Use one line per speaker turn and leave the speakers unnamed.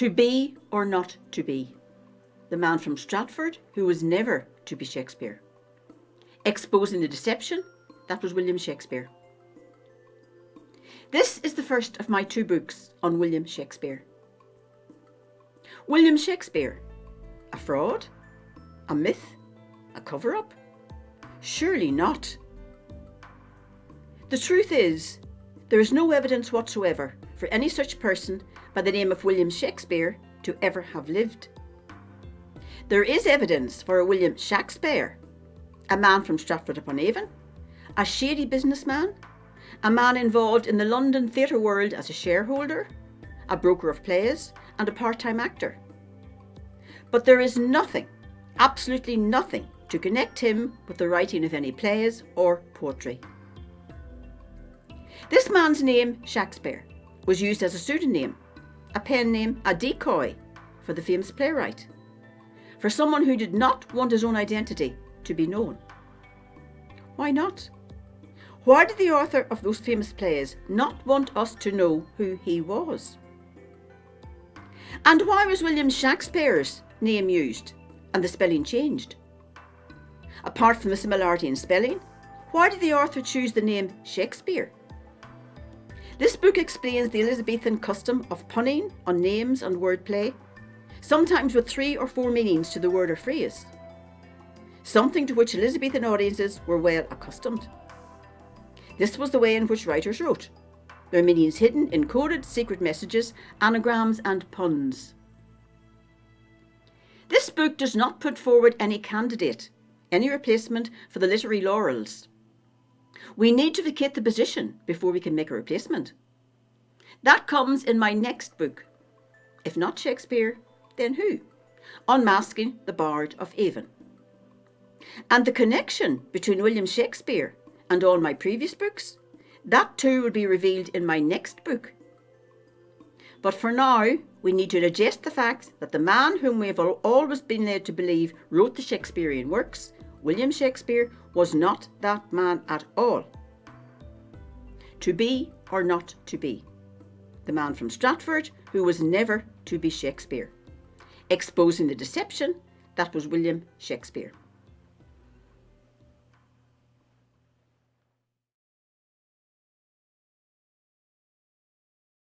To be or not to be. The man from Stratford who was never to be Shakespeare. Exposing the deception that was William Shakespeare. This is the first of my 2 books on William Shakespeare. William Shakespeare, a fraud? A myth? A cover-up? Surely not. The truth is, there is no evidence whatsoever for any such person by the name of William Shakespeare to ever have lived. There is evidence for a William Shakespeare, a man from Stratford upon Avon, a shady businessman, a man involved in the London theatre world as a shareholder, a broker of plays, and a part-time actor. But there is nothing, absolutely nothing, to connect him with the writing of any plays or poetry. This man's name, Shakespeare, was used as a pseudonym, a pen name, a decoy for the famous playwright, for someone who did not want his own identity to be known. Why not? Why did the author of those famous plays not want us to know who he was? And why was William Shakespeare's name used and the spelling changed? Apart from the similarity in spelling, why did the author choose the name Shakespeare? This book explains the Elizabethan custom of punning on names and wordplay, sometimes with 3 or 4 meanings to the word or phrase, something to which Elizabethan audiences were well accustomed. This was the way in which writers wrote, their meanings hidden in coded secret messages, anagrams and puns. This book does not put forward any candidate, any replacement for the literary laurels. We need to vacate the position before we can make a replacement. That comes in my next book. If not Shakespeare, then who? Unmasking the Bard of Avon. And the connection between William Shakespeare and all my previous books, that too will be revealed in my next book. But for now, we need to digest the fact that the man whom we have always been led to believe wrote the Shakespearean works, William Shakespeare, was not that man at all. To be or not to be. The man from Stratford who was never to be Shakespeare. Exposing the deception that was William Shakespeare.